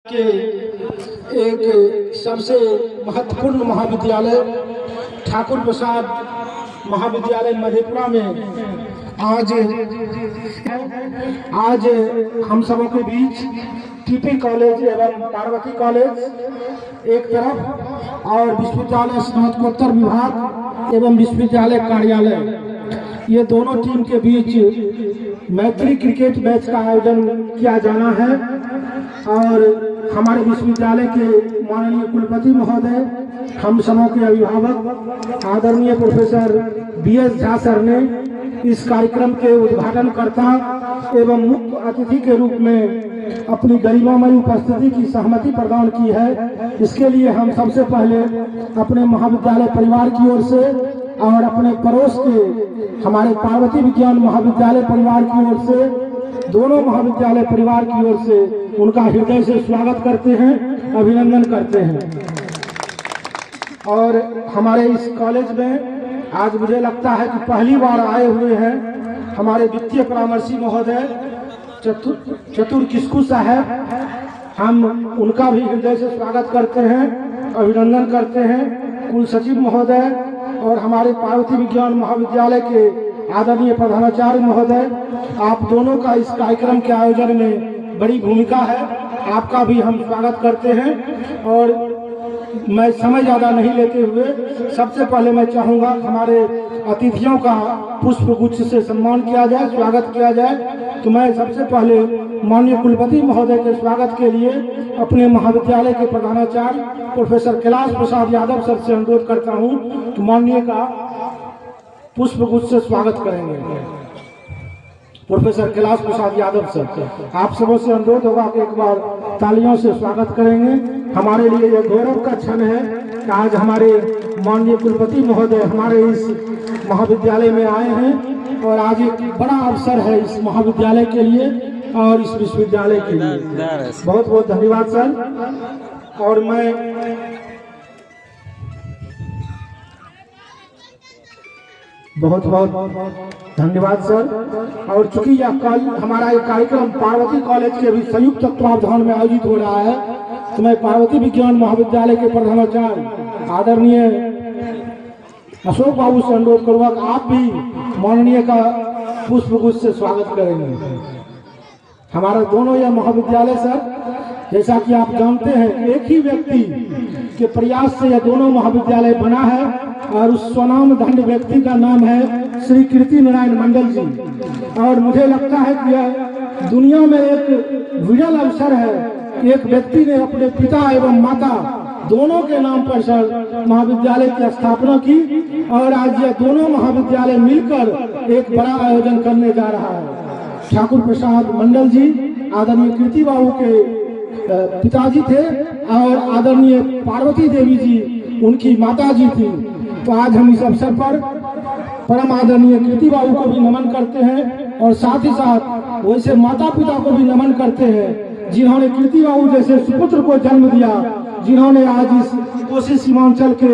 के एक सबसे महत्वपूर्ण महाविद्यालय ठाकुर प्रसाद महाविद्यालय मधेपुरा में आज हम सबों के बीच टीपी कॉलेज एवं पार्वती कॉलेज एक तरफ और विश्वविद्यालय स्नातकोत्तर विभाग एवं विश्वविद्यालय कार्यालय ये दोनों टीम के बीच मैत्री क्रिकेट मैच का आयोजन किया जाना है। और हमारे विश्वविद्यालय के माननीय कुलपति महोदय, हम सबों के अभिभावक आदरणीय प्रोफेसर BS झा सर ने इस कार्यक्रम के उद्घाटनकर्ता एवं मुख्य अतिथि के रूप में अपनी गरिमामयी उपस्थिति की सहमति प्रदान की है। इसके लिए हम सबसे पहले अपने महाविद्यालय परिवार की ओर से और अपने पड़ोस के हमारे पार्वती विज्ञान महाविद्यालय परिवार की ओर से, दोनों महाविद्यालय परिवार की ओर से उनका हृदय से स्वागत करते हैं, अभिनंदन करते हैं। और हमारे इस कॉलेज में आज मुझे लगता है कि पहली बार आए हुए हैं हमारे वित्तीय परामर्शी महोदय चतुर किस्कू साहब। हम उनका भी हृदय से स्वागत करते हैं, अभिनंदन करते हैं। कुल सचिव महोदय और हमारे पार्वती विज्ञान महाविद्यालय के आदरणीय प्रधानाचार्य महोदय, आप दोनों का इस कार्यक्रम के आयोजन में बड़ी भूमिका है, आपका भी हम स्वागत करते हैं। और मैं समय ज्यादा नहीं लेते हुए सबसे पहले मैं चाहूंगा हमारे अतिथियों का पुष्प गुच्छ से सम्मान किया जाए, स्वागत किया जाए। तो मैं सबसे पहले माननीय कुलपति महोदय के स्वागत के लिए अपने महाविद्यालय के प्रधानाचार्य प्रोफेसर कैलाश प्रसाद यादव सर से अनुरोध करता हूं कि माननीय का पुष्प गुच्छ से स्वागत करेंगे। प्रोफेसर कैलाश प्रसाद यादव सर, आप सबों से अनुरोध होगा कि एक बार तालियों से स्वागत करेंगे। हमारे लिए यह गौरव का क्षण है कि आज हमारे माननीय कुलपति महोदय हमारे इस महाविद्यालय में आए हैं और आज एक बड़ा अवसर है इस महाविद्यालय के लिए और इस विश्वविद्यालय के लिए। बहुत बहुत धन्यवाद सर। और मैं बहुत बहुत धन्यवाद सर। और चूंकि यह कल हमारा एक कार्यक्रम पार्वती कॉलेज के भी संयुक्त तत्वावधान में आयोजित हो रहा है, तो मैं पार्वती विज्ञान महाविद्यालय के प्रधानाचार्य आदरणीय अशोक बाबू से अनुरोध करूंगा कि आप भी माननीय का पुष्प गुच्छ से स्वागत करेंगे। हमारा दोनों यह महाविद्यालय सर, जैसा कि आप जानते हैं, एक ही व्यक्ति के प्रयास से यह दोनों महाविद्यालय बना है और उस स्वनाम धन्य व्यक्ति का नाम है श्री कीर्ति नारायण मंडल जी। और मुझे लगता है कि यह दुनिया में एक विरल अवसर है, एक व्यक्ति ने अपने पिता एवं माता दोनों के नाम पर सर महाविद्यालय की स्थापना की और आज यह दोनों महाविद्यालय मिलकर एक बड़ा आयोजन करने जा रहा है। ठाकुर प्रसाद मंडल जी आदरणीय कीर्ति बाबू के पिताजी थे और आदरणीय पार्वती देवी जी उनकी माता जी थी। तो आज हम इस अवसर पर परम आदरणीय कीर्ति बाबू को भी नमन करते हैं और साथ ही साथ वैसे माता पिता को भी नमन करते हैं जिन्होंने कीर्ति बाबू जैसे सुपुत्र को जन्म दिया, जिन्होंने आज इस कोसी सीमांचल के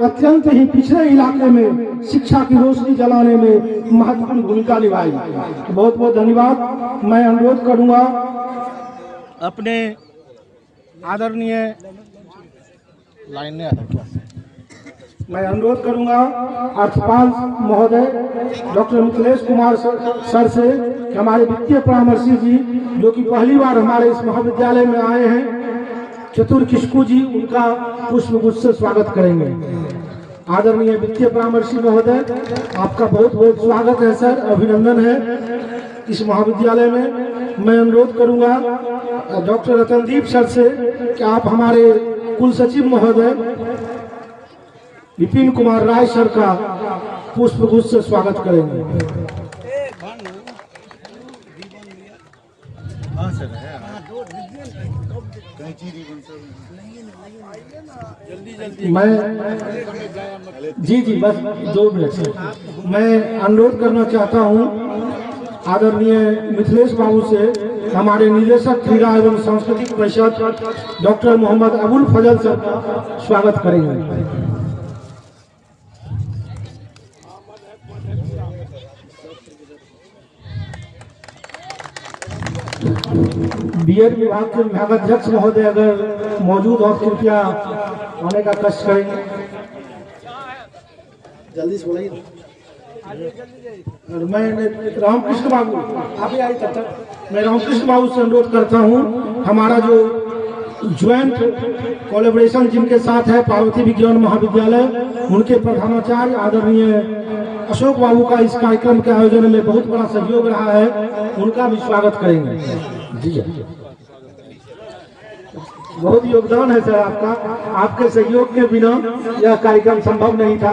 अत्यंत ही पिछड़े इलाके में शिक्षा की रोशनी जलाने में महत्वपूर्ण भूमिका निभाई। बहुत बहुत धन्यवाद। मैं अनुरोध करूंगा अपने आदरणीय मैं अनुरोध करूंगा अर्थपाल महोदय डॉक्टर मिथिलेश कुमार सर से कि हमारे वित्तीय परामर्शी जी जो कि पहली बार हमारे इस महाविद्यालय में आए हैं, चतुर किस्कू जी, उनका पुष्प गुच्छ से स्वागत करेंगे। आदरणीय वित्तीय परामर्शी महोदय, आपका बहुत बहुत स्वागत है सर, अभिनंदन है इस महाविद्यालय में। मैं अनुरोध करूंगा डॉक्टर रतनदीप सर से कि आप हमारे कुल सचिव महोदय विपिन कुमार राय सर का पुष्प गुच्छ से स्वागत करेंगे। मैं जी बस 2 मिनट से मैं अनुरोध करना चाहता हूं आदरणीय मिथिलेश बाबू से हमारे निदेशक क्रीड़ा एवं सांस्कृतिक परिषद डॉक्टर मोहम्मद अबुल फजल सर का स्वागत करेंगे। बीएड विभाग के विभागाध्यक्ष महोदय अगर मौजूद हो कृपया आने का कष्ट करेंगे। जल्दी से बोलिए। और मैं रामकृष्ण बाबू आप ही आए तब तक मैं रामकृष्ण बाबू से अनुरोध करता हूँ, हमारा जो ज्वाइंट कोलैबोरेशन जिनके साथ है पार्वती विज्ञान महाविद्यालय, उनके प्रधानाचार्य आदरणीय अशोक बाबू का इस कार्यक्रम के आयोजन में बहुत बड़ा सहयोग रहा है, उनका भी स्वागत करेंगे। जी बहुत योगदान है सर आपका, आपके सहयोग के बिना यह कार्यक्रम संभव नहीं था।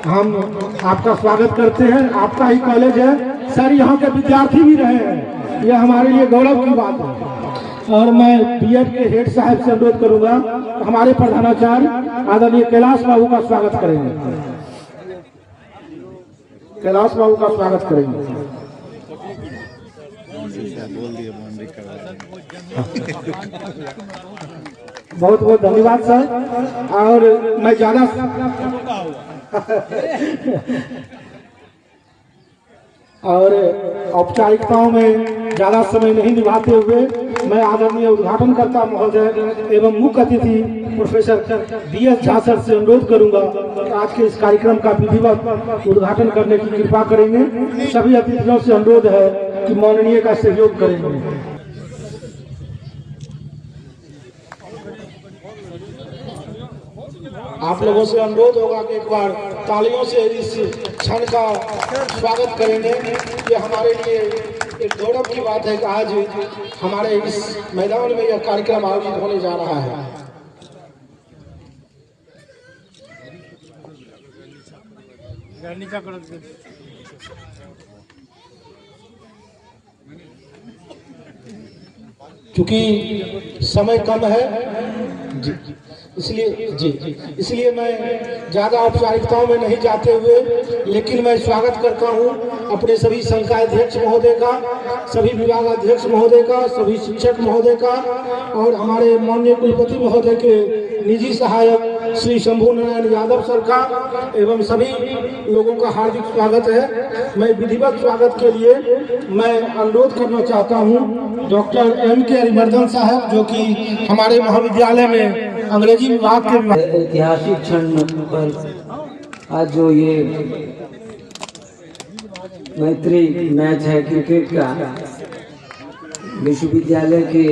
हम आपका स्वागत करते हैं, आपका ही कॉलेज है सर, यहाँ के विद्यार्थी भी रहे हैं, यह हमारे लिए गौरव की बात है। और मैं बीएड के हेड साहब से अनुरोध करूंगा, हमारे प्रधानाचार्य आदरणीय कैलाश बाबू का स्वागत करेंगे। कैलाश बाबू का स्वागत करेंगे। बहुत बहुत धन्यवाद सर। और मैं ज्यादा और औपचारिकताओं में ज्यादा समय नहीं निभाते हुए मैं आदरणीय उद्घाटनकर्ता महोदय एवं मुख्य अतिथि प्रोफेसर बीएस झा सर से अनुरोध करूंगा कि आज के इस कार्यक्रम का विधिवत उद्घाटन करने की कृपा करेंगे। सभी अतिथियों से अनुरोध है कि माननीय का सहयोग करेंगे। आप लोगों से अनुरोध होगा कि एक बार तालियों से इस क्षण का स्वागत करेंगे। ये हमारे लिए एक गौरव की बात है कि आज हमारे इस मैदान में यह कार्यक्रम आयोजित होने जा रहा है। क्योंकि समय कम है इसलिए मैं ज्यादा औपचारिकताओं में नहीं जाते हुए, लेकिन मैं स्वागत करता हूं अपने सभी संकायाध्यक्ष महोदय का, सभी विभागाध्यक्ष महोदय का, सभी शिक्षक महोदय का और हमारे माननीय कुलपति महोदय के निजी सहायक श्री शंभू नारायण यादव सर का एवं सभी लोगों का हार्दिक स्वागत है। मैं विधिवत स्वागत के लिए मैं अनुरोध करना चाहता हूं डॉक्टर M.K. अरिमर्दन साहब, जो कि हमारे महाविद्यालय में अंग्रेजी विभाग के ऐतिहासिक क्षण पर आज जो ये मैत्री मैच है क्रिकेट का, विश्वविद्यालय के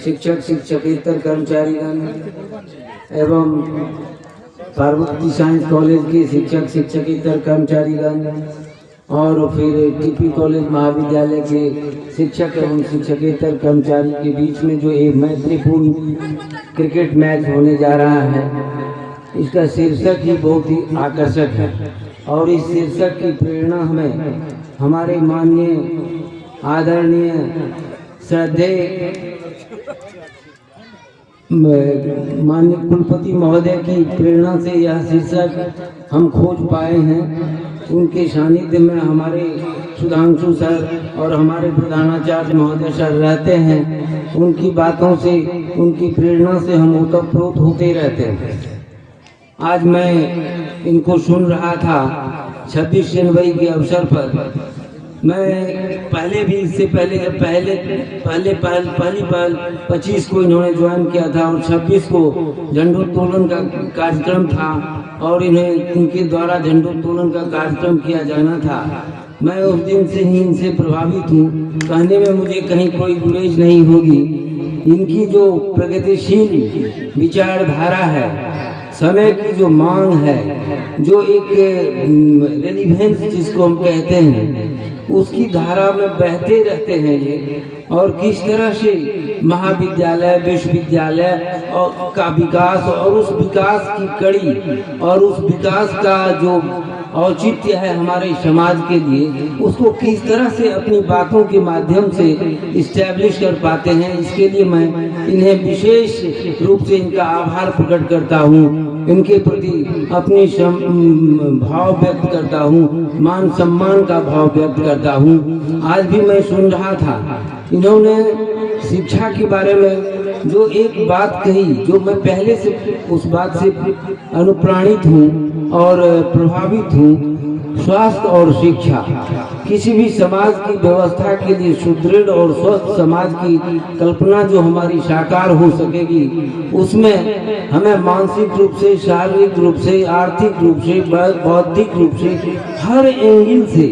शिक्षक शिक्षकेतर कर्मचारीगण एवं पार्वती साइंस कॉलेज के शिक्षक शिक्षकेतर कर्मचारीगण और फिर टीपी कॉलेज महाविद्यालय के शिक्षक एवं शिक्षकेतर कर्मचारी के बीच में जो एक मैत्रीपूर्ण क्रिकेट मैच होने जा रहा है, इसका शीर्षक ही बहुत ही आकर्षक है। और इस शीर्षक की प्रेरणा हमें हमारे माननीय आदरणीय श्रद्धेय माननीय कुलपति महोदय की प्रेरणा से यह शीर्षक हम खोज पाए हैं। उनके सानिध्य में हमारे सुधांशु सर और हमारे प्रधानाचार्य महोदय सर रहते हैं, उनकी बातों से उनकी प्रेरणा से हम ओतप्रोत होते रहते हैं। आज मैं इनको सुन रहा था 26 जनवरी के अवसर पर। मैं पहले भी इससे पहले पहली बार 25 को इन्होंने ज्वाइन किया था और 26 को झंडोत्तोलन का कार्यक्रम था और इनके द्वारा झंडोत्तोलन का कार्यक्रम किया जाना था। मैं उस दिन से ही इनसे प्रभावित हूँ। कहने में मुझे कहीं कोई गुरेज नहीं होगी। इनकी जो प्रगतिशील विचारधारा है, समय की जो मांग है, जो एक रेलिवेंस जिसको हम कहते हैं, उसकी धारा में बहते रहते हैं ये। और किस तरह से महाविद्यालय विश्वविद्यालय और का विकास और उस विकास की कड़ी और उस विकास का जो औचित्य है हमारे समाज के लिए, उसको किस तरह से अपनी बातों के माध्यम से इस्टेब्लिश कर पाते हैं, इसके लिए मैं इन्हें विशेष रूप से इनका आभार प्रकट करता हूँ, इनके प्रति अपनी भाव व्यक्त करता हूँ, मान सम्मान का भाव व्यक्त करता हूँ। आज भी मैं सुन रहा था, इन्होंने शिक्षा के बारे में जो एक बात कही, जो मैं पहले से उस बात से अनुप्राणित हूँ और प्रभावित हूँ, स्वास्थ्य और शिक्षा किसी भी समाज की व्यवस्था के लिए सुदृढ़ और स्वस्थ समाज की कल्पना जो हमारी साकार हो सकेगी, उसमें हमें मानसिक रूप से, शारीरिक रूप से, आर्थिक रूप से, बौद्धिक रूप से, हर एंगल से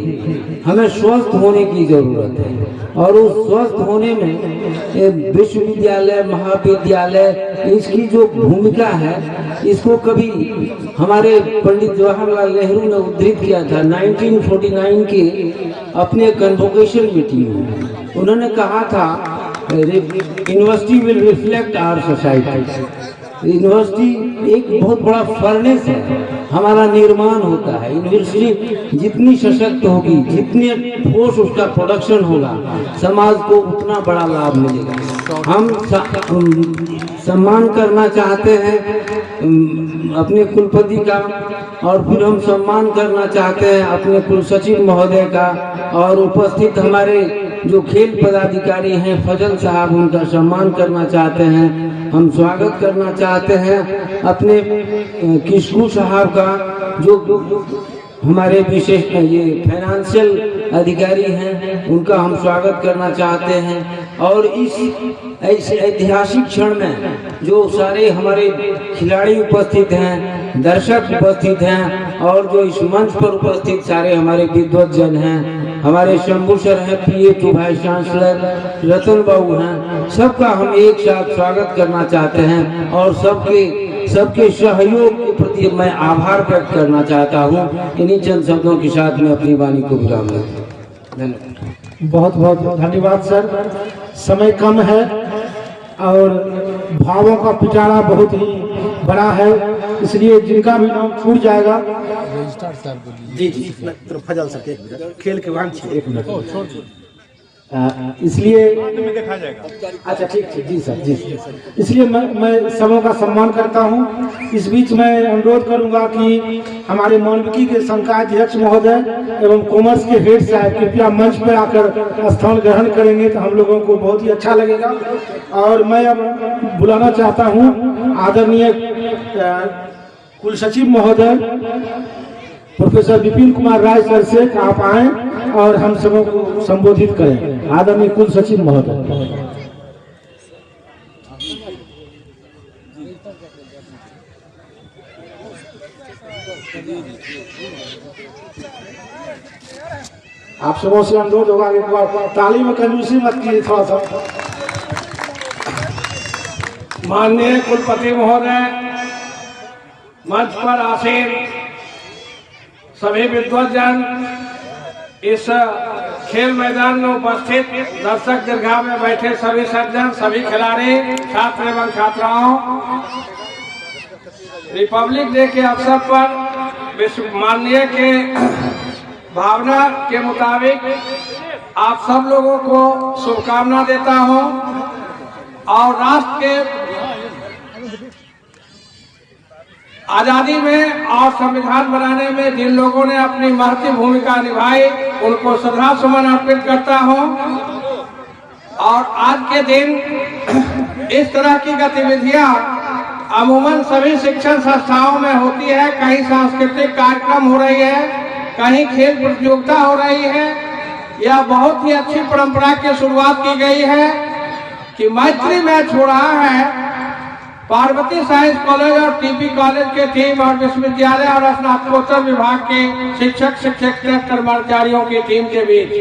हमें स्वस्थ होने की जरूरत है। और उस स्वस्थ होने में विश्वविद्यालय, महाविद्यालय, इसकी जो भूमिका है, इसको कभी हमारे पंडित जवाहरलाल नेहरू ने उद्धृत किया था 1949 के अपने कन्वोकेशन मीटिंग में। उन्होंने कहा था university will reflect our society. University एक बहुत बड़ा फर्नेस है, हमारा निर्माण होता है। यूनिवर्सिटी जितनी सशक्त होगी, जितने ठोस उसका प्रोडक्शन होगा, समाज को उतना बड़ा लाभ मिलेगा। हम सम्मान करना चाहते हैं अपने कुलपति का, और फिर हम सम्मान करना चाहते हैं अपने कुल सचिव महोदय का, और उपस्थित हमारे जो खेल पदाधिकारी हैं फजल साहब, उनका सम्मान करना चाहते हैं। हम स्वागत करना चाहते हैं अपने किशकू साहब का, जो हमारे विशेष ये फाइनेंशियल अधिकारी हैं, उनका हम स्वागत करना चाहते हैं। और इस ऐसे ऐतिहासिक क्षण में जो सारे हमारे खिलाड़ी उपस्थित हैं, दर्शक उपस्थित हैं, और जो इस मंच पर उपस्थित सारे हमारे विद्वज्जन हैं, हमारे शंभू सर हैं, PA2 वाइस चांसलर, रतन बाबू हैं, सबका हम एक साथ स्वागत करना चाहते हैं। और सबके सहयोग के प्रति मैं आभार व्यक्त करना चाहता हूँ। इन्हीं चंद शब्दों के साथ मैं अपनी वाणी को विराम देता हूँ। धन्यवाद। बहुत बहुत धन्यवाद सर। समय कम है और भावों का पिटारा बहुत ही बड़ा है, इसलिए जिनका भी नाम छूट जाएगा। जी फजल सर एक मिनट, खेल के वाहन एक मिनट, इसलिए अच्छा ठीक ठीक, जी सर जी। इसलिए मैं सबों का सम्मान करता हूं। इस बीच मैं अनुरोध करूंगा कि हमारे मानविकी के संकाय अध्यक्ष महोदय एवं कॉमर्स के हेड साहब कृपया मंच पर आकर स्थान ग्रहण करेंगे तो हम लोगों को बहुत ही अच्छा लगेगा। और मैं अब बुलाना चाहता हूं आदरणीय कुल सचिव महोदय प्रोफेसर विपिन कुमार राय सर से, आप आए और हम सबों को संबोधित करें। आदरणीय कुल सचिव महोदय। आप सबों से अनुरोध होगा एक बार ताली में कंजूसी मत कीजिए थोड़ा सा। माननीय कुलपति महोदय, मंच पर आसीन सभी विद्वज्जन, इस खेल मैदान में उपस्थित दर्शक दीर्घा में बैठे सभी सज्जन, सभी खिलाड़ी, छात्र एवं छात्राओं, रिपब्लिक डे के अवसर पर विश्व माननीय के भावना के मुताबिक आप सब लोगों को शुभकामना देता हूं। और राष्ट्र के आजादी में और संविधान बनाने में जिन लोगों ने अपनी महत्वपूर्ण भूमिका निभाई, उनको श्रद्धा सुमन अर्पित करता हूं। और आज के दिन इस तरह की गतिविधियां अमूमन सभी शिक्षण संस्थाओं में होती है। कहीं सांस्कृतिक कार्यक्रम हो रही है, कहीं खेल प्रतियोगिता हो रही है। यह बहुत ही अच्छी परंपरा की शुरुआत की गई है कि मैत्री मैच हो रहा है पार्वती साइंस कॉलेज और TP कॉलेज के टीम और विश्वविद्यालय और स्नातकोत्तर विभाग के शिक्षक कर्मचारियों की टीम के बीच।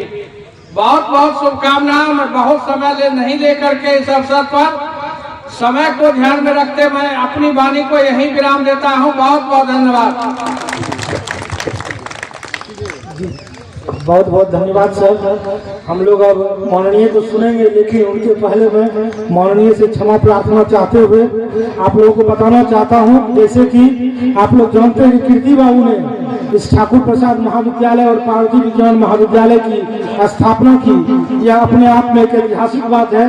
बहुत बहुत शुभकामनाएं। मैं बहुत समय नहीं लेकर के इस अवसर पर, समय को ध्यान में रखते मैं अपनी वाणी को यहीं विराम देता हूं। बहुत बहुत धन्यवाद। बहुत बहुत धन्यवाद सर। हम लोग अब माननीय तो सुनेंगे, लेकिन उनके पहले मैं माननीय से क्षमा प्रार्थना चाहते हुए आप लोगों को बताना चाहता हूं, जैसे कि आप लोग जानते हैं कि कीर्ति बाबू ने इस ठाकुर प्रसाद महाविद्यालय और पार्वती विज्ञान महाविद्यालय की स्थापना की। यह अपने आप में एक ऐतिहासिक बात है।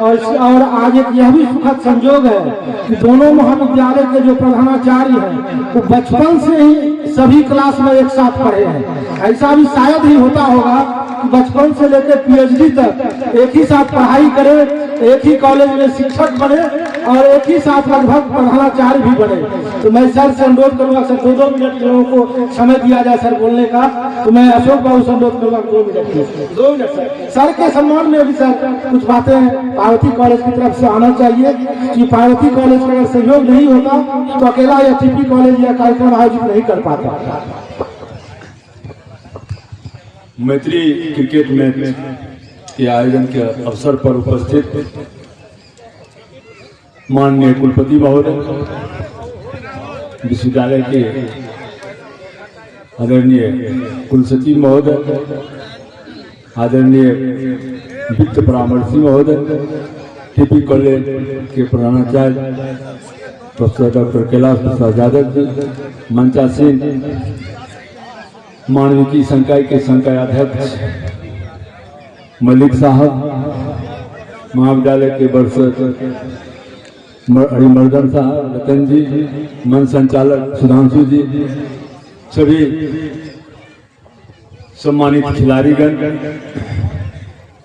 और आज एक यह भी सुखद संयोग है कि दोनों महाविद्यालय के जो प्रधानाचार्य हैं वो बचपन से ही सभी क्लास में एक साथ पढ़े हैं। ऐसा भी शायद ही होता होगा कि बचपन से लेकर PhD तक एक ही साथ पढ़ाई करें एक ही कॉलेज में शिक्षक बने और एक ही साथ लगभग प्रधानाचार्य भी बने। तो मैं सर से अनुरोध करूंगा सर 2 मिनट लोगों को समय दिया जाए सर बोलने का। तो मैं अशोक बाबू से अनुरोध करूंगा 2 मिनट 2 मिनट सर के सम्मान में भी सर कुछ बातें पार्वती कॉलेज की तरफ से आना चाहिए कि पार्वती कॉलेज का अगर सहयोग नहीं होता तो अकेला या टीपी कॉलेज यह कार्यक्रम आयोजित नहीं कर पाता। मैत्री क्रिकेट मैच के आयोजन के अवसर पर उपस्थित माननीय कुलपति महोदय, विश्वविद्यालय के आदरणीय कुलसचिव महोदय, आदरणीय वित्त परामर्शी महोदय, टीपी कॉलेज के प्रधानाचार्य प्रोफेसर डॉक्टर कैलाश प्रसाद यादव जी, मंचासीन मानविकी संकाय के संकाय अध्यक्ष मलिक साहब, महाविद्यालय के वर्षर हरिमर्दन साहब, रतन जी, मन संचालक सुधांशु जी, सभी सम्मानित खिलाड़ीगण,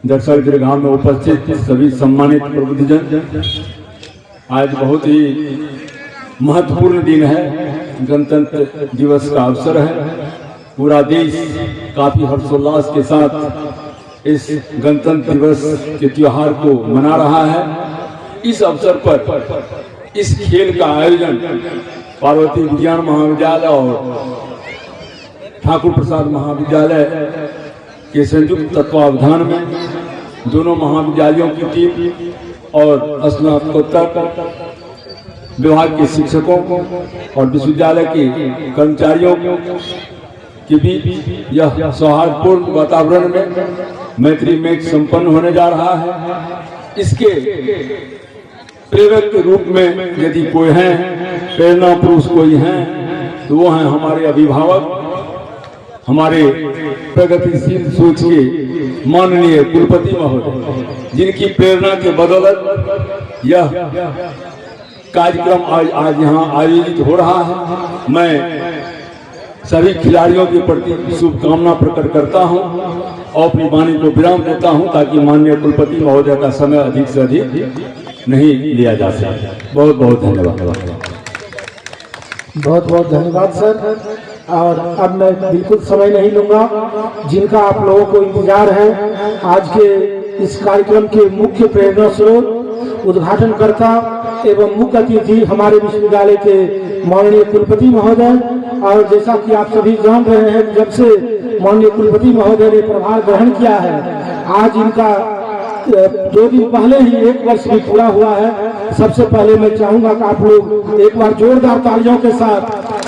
दर्शक दीर्घाव में उपस्थित सभी सम्मानित प्रबुद्धजन, आज बहुत ही महत्वपूर्ण दिन है, गणतंत्र दिवस का अवसर है। पूरा देश काफी हर्षोल्लास के साथ इस गणतंत्र दिवस के त्योहार को मना रहा है। इस अवसर पर इस खेल का आयोजन पार्वती विज्ञान महाविद्यालय और ठाकुर प्रसाद महाविद्यालय के संयुक्त तत्वावधान में दोनों महाविद्यालयों की टीम और स्नातकोत्तर विभाग के शिक्षकों और विश्वविद्यालय के कर्मचारियों के बीच यह सौहार्दपूर्ण वातावरण में मैत्री मैच संपन्न होने जा रहा है। इसके प्रेरक के रूप में यदि कोई है, प्रेरणा पुरुष कोई है, तो वो हैं हमारे अभिभावक, हमारे प्रगतिशील सोच के माननीय कुलपति महोदय, जिनकी प्रेरणा के बदौलत यह कार्यक्रम आज यहाँ आयोजित हो रहा है। मैं सभी खिलाड़ियों के प्रति शुभकामना प्रकट करता हूं और अपनी वाणी को विराम देता हूं ताकि माननीय कुलपति महोदय का समय अधिक से अधिक नहीं लिया जा सके। बहुत बहुत धन्यवाद। बहुत बहुत धन्यवाद सर। और अब मैं बिल्कुल समय नहीं लूंगा, जिनका आप लोगों को इंतजार है। आज के इस कार्यक्रम के मुख्य प्रेरणा स्रोत, उद्घाटनकर्ता एवं मुख्य अतिथि हमारे विश्वविद्यालय के माननीय कुलपति महोदय। और जैसा कि आप सभी जान रहे हैं, जब से माननीय कुलपति महोदय ने प्रभार ग्रहण किया है, आज इनका 2 दिन पहले ही 1 वर्ष भी पूरा हुआ है। सबसे पहले मैं चाहूंगा कि आप लोग एक बार जोरदार तालियों के साथ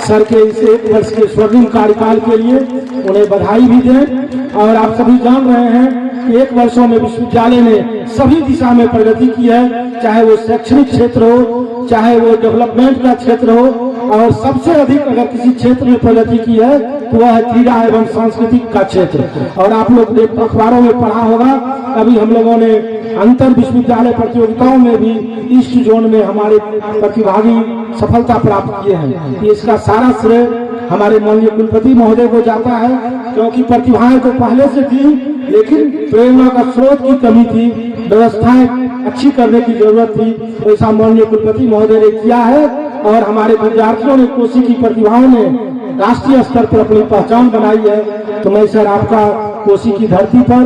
सर के इस 1 वर्ष के स्वर्णिम कार्यकाल के लिए उन्हें बधाई भी दें। और आप सभी जान रहे हैं कि 1 वर्षों में विश्वविद्यालय ने सभी दिशा में प्रगति की है, चाहे वो शैक्षणिक क्षेत्र हो, चाहे वो डेवलपमेंट का क्षेत्र हो, और सबसे अधिक अगर किसी क्षेत्र में प्रगति की है तो वह है क्रीड़ा एवं सांस्कृतिक का क्षेत्र। और आप लोग अखबारों में पढ़ा होगा, अभी हम लोगों ने अंतर विश्वविद्यालय प्रतियोगिताओं में भी ईस्ट जोन में हमारे प्रतिभागी सफलता प्राप्त किए हैं। इसका सारा श्रेय हमारे माननीय कुलपति महोदय को जाता है, क्योंकि प्रतिभाएं तो पहले से थी, लेकिन प्रेरणा का स्रोत की कमी थी, व्यवस्थाएं अच्छी करने की जरूरत थी। ऐसा माननीय कुलपति महोदय ने किया है और हमारे विद्यार्थियों ने, कोसी की प्रतिभाओं ने राष्ट्रीय स्तर पर अपनी पहचान बनाई है। तो मैं सर आपका कोसी की धरती पर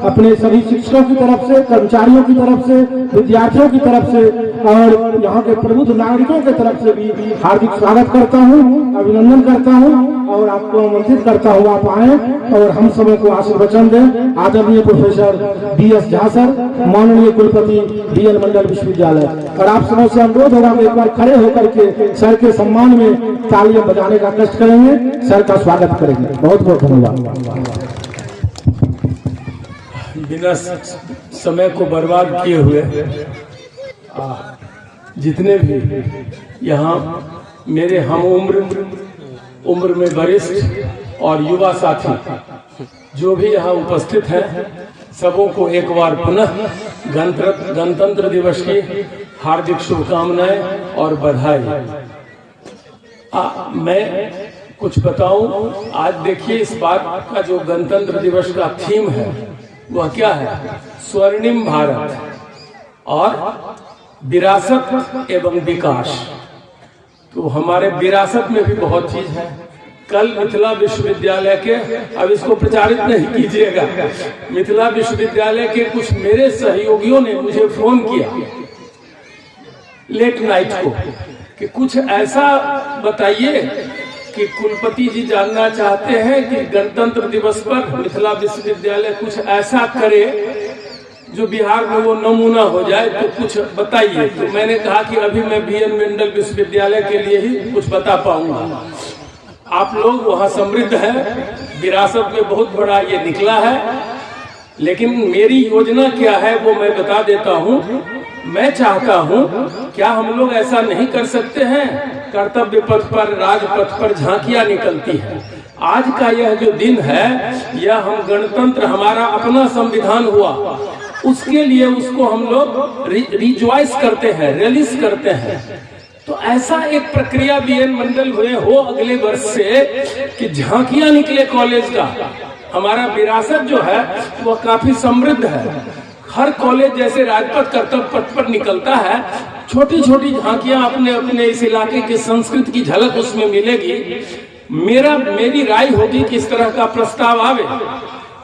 अपने सभी शिक्षकों की तरफ से, कर्मचारियों की तरफ से, विद्यार्थियों की तरफ से और यहाँ के प्रबुद्ध नागरिकों की तरफ से भी हार्दिक स्वागत करता हूँ, अभिनंदन करता हूँ और आपको आमंत्रित करता हूँ आप आए और हम समय को आशीर्वचन दें। आदरणीय प्रोफेसर DS झा सर, माननीय कुलपति DN मंडल विश्वविद्यालय। और आप सबों से अनुरोध होगा एक बार खड़े होकर के सर के सम्मान में तालियां बजाने का कष्ट करेंगे, सर का स्वागत करेंगे। बहुत बहुत धन्यवाद। बिना समय को बर्बाद किए हुए जितने भी यहाँ मेरे हम उम्र में वरिष्ठ और युवा साथी जो भी यहाँ उपस्थित हैं, सबों को एक बार पुनः गणतंत्र दिवस की हार्दिक शुभकामनाएं और बधाई। मैं कुछ बताऊं। आज देखिए, इस बात का जो गणतंत्र दिवस का थीम है वह क्या है? स्वर्णिम भारत। और विरासत एवं विकास। तो हमारे विरासत में भी बहुत चीज है। कल मिथिला विश्वविद्यालय के, अब इसको प्रचारित नहीं कीजिएगा, मिथिला विश्वविद्यालय के कुछ मेरे सहयोगियों ने मुझे फोन किया लेट नाइट को कि कुछ ऐसा बताइए कि कुलपति जी जानना चाहते हैं कि गणतंत्र दिवस पर मिथिला विश्वविद्यालय कुछ ऐसा करे जो बिहार में वो नमूना हो जाए, तो कुछ बताइए। तो मैंने कहा कि अभी मैं BN मंडल विश्वविद्यालय के लिए ही कुछ बता पाऊंगा। आप लोग वहाँ समृद्ध हैं, विरासत में बहुत बड़ा ये निकला है, लेकिन मेरी योजना क्या है वो मैं बता देता हूँ। मैं चाहता हूँ क्या हम लोग ऐसा नहीं कर सकते हैं, कर्तव्य पथ पर, राजपथ पर झांकियां निकलती हैं। आज का यह जो दिन है, यह हम गणतंत्र, हमारा अपना संविधान हुआ, उसके लिए उसको हम लोग रिजॉइस करते हैं, रिलीज करते हैं। तो ऐसा एक प्रक्रिया BN मंडल हुए हो अगले वर्ष से कि झांकियां निकले कॉलेज का। हमारा विरासत जो है वह काफी समृद्ध है। हर कॉलेज जैसे राजपथ कर्तव्य पथ पर निकलता है, छोटी छोटी झांकियां अपने अपने इस इलाके की संस्कृति की झलक उसमें मिलेगी। मेरी राय होगी कि इस तरह का प्रस्ताव आवे।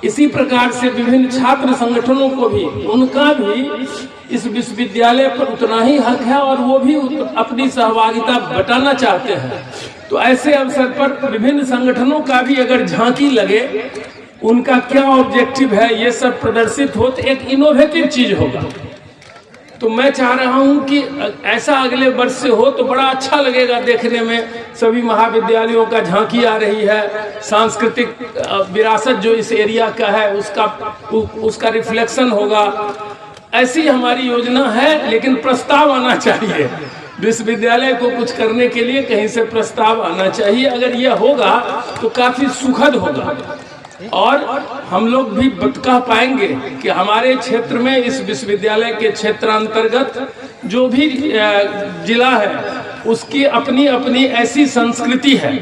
इसी प्रकार से विभिन्न छात्र संगठनों को भी, उनका भी इस विश्वविद्यालय पर उतना ही हक है और वो भी अपनी सहभागिता बटाना चाहते हैं। तो ऐसे अवसर पर विभिन्न संगठनों का भी अगर झांकी लगे, उनका क्या ऑब्जेक्टिव है, ये सब प्रदर्शित हो तो एक इनोवेटिव चीज होगा। तो मैं चाह रहा हूं कि ऐसा अगले वर्ष से हो तो बड़ा अच्छा लगेगा देखने में। सभी महाविद्यालयों का झांकी आ रही है, सांस्कृतिक विरासत जो इस एरिया का है उसका रिफ्लेक्शन होगा। ऐसी हमारी योजना है, लेकिन प्रस्ताव आना चाहिए। विश्वविद्यालय को कुछ करने के लिए कहीं से प्रस्ताव आना चाहिए। अगर यह होगा तो काफी सुखद होगा और हम लोग भी कह पाएंगे कि हमारे क्षेत्र में, इस विश्वविद्यालय के क्षेत्र अंतर्गत जो भी जिला है, उसकी अपनी अपनी ऐसी संस्कृति है।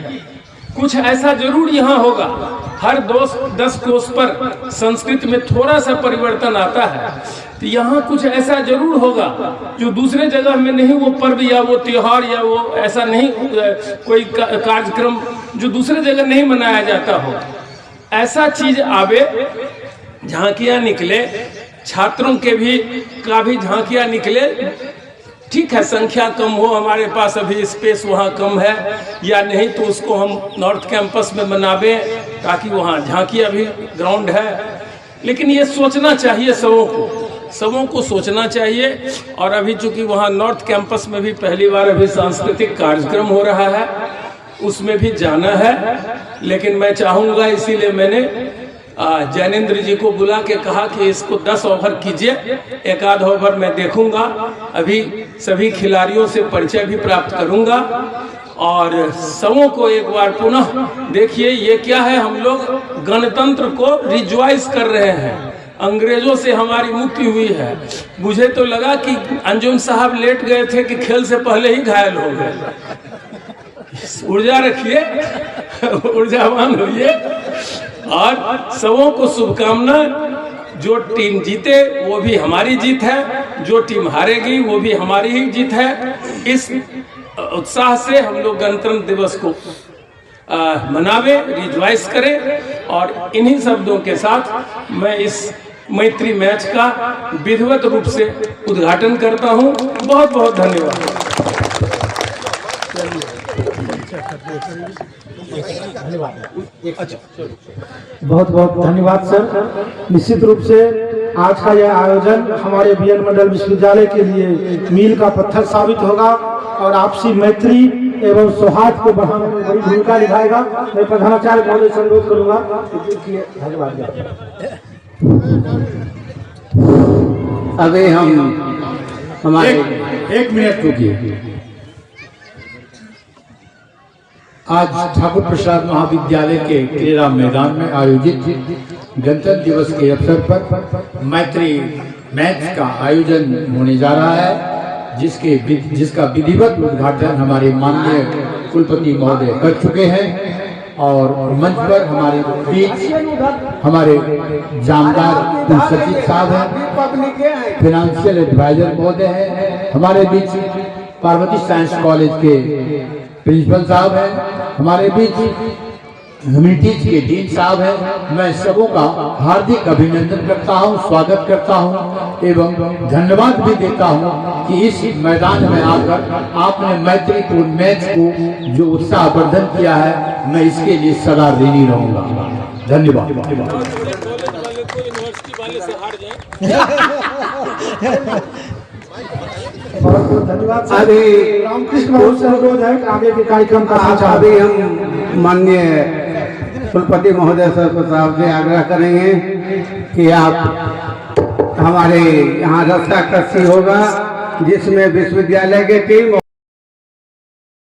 कुछ ऐसा जरूर यहाँ होगा, हर 10 कोस पर संस्कृत में थोड़ा सा परिवर्तन आता है, तो यहाँ कुछ ऐसा जरूर होगा जो दूसरे जगह में नहीं, वो पर्व या वो त्योहार या वो ऐसा नहीं, कोई कार्यक्रम जो दूसरे जगह नहीं मनाया जाता हो, ऐसा चीज आवे, झांकियां निकले, छात्रों के भी का भी झांकियां निकले। ठीक है, संख्या कम हो, हमारे पास अभी स्पेस वहाँ कम है या नहीं, तो उसको हम नॉर्थ कैंपस में बनावे ताकि वहाँ झांकियां भी ग्राउंड है। लेकिन ये सोचना चाहिए, सबों को सोचना चाहिए। और अभी चूंकि वहाँ नॉर्थ कैंपस में भी पहली बार अभी सांस्कृतिक कार्यक्रम हो रहा है, उसमें भी जाना है। लेकिन मैं चाहूंगा, इसीलिए मैंने जैनेन्द्र जी को बुला के कहा कि इसको 10 ओवर कीजिए, एक आध ओवर मैं देखूंगा। अभी सभी खिलाड़ियों से परिचय भी प्राप्त करूंगा और सबों को एक बार पुनः देखिए, ये क्या है, हम लोग गणतंत्र को रिजॉइस कर रहे हैं। अंग्रेजों से हमारी मुक्ति हुई है। मुझे तो लगा कि अंजुम साहब लेट गए थे कि खेल से पहले ही घायल हो गए। ऊर्जा रखिए, ऊर्जावान होइए और सबों को शुभकामना। जो टीम जीते वो भी हमारी जीत है, जो टीम हारेगी वो भी हमारी ही जीत है। इस उत्साह से हम लोग गणतंत्र दिवस को मनावे, रिजॉइस करें। और इन्हीं शब्दों के साथ मैं इस मैत्री मैच का विधिवत रूप से उद्घाटन करता हूं। बहुत बहुत धन्यवाद। बहुत बहुत धन्यवाद सर। निश्चित रूप से आज का यह आयोजन हमारे BN मंडल विश्वविद्यालय के लिए मील का पत्थर साबित होगा और आपसी मैत्री एवं सौहार्द को बढ़ाने में बड़ी भूमिका निभाएगा। मैं प्रधानाचार्य महोदय से अनुरोध करूंगा। धन्यवाद। अभी हम हमारे एक मिनट रुकिए। आज ठाकुर प्रसाद महाविद्यालय के क्रीड़ा मैदान में आयोजित गणतंत्र दिवस के अवसर पर मैत्री मैच का आयोजन होने जा रहा है, जिसका विधिवत उद्घाटन हमारे माननीय कुलपति महोदय कर चुके हैं। और मंच पर हमारे बीच हमारे जानकार सचिव साहब हैं, फाइनेंशियल एडवाइजर महोदय हैं, हमारे बीच पार्वती साइंस कॉलेज के प्रिंसिपल साहब हैं, हमारे बीच ह्यूमैनिटीज के डीन साहब हैं। मैं सबों का हार्दिक अभिनंदन करता हूं, स्वागत करता हूं एवं धन्यवाद भी देता हूं कि इस मैदान में आकर आपने मैत्रीपूर्ण मैच को जो उत्साहवर्धन किया है, मैं इसके लिए सदा ऋणी रहूंगा। धन्यवाद। धन्यवाद। अभी रामकृष्ण बहुत से अनुरोध है कि आगे के कार्यक्रम का अभी हम माननीय कुलपति महोदय साहब से आग्रह करेंगे कि आप हमारे यहाँ रस्सा कस्सी होगा जिसमें विश्वविद्यालय की टीम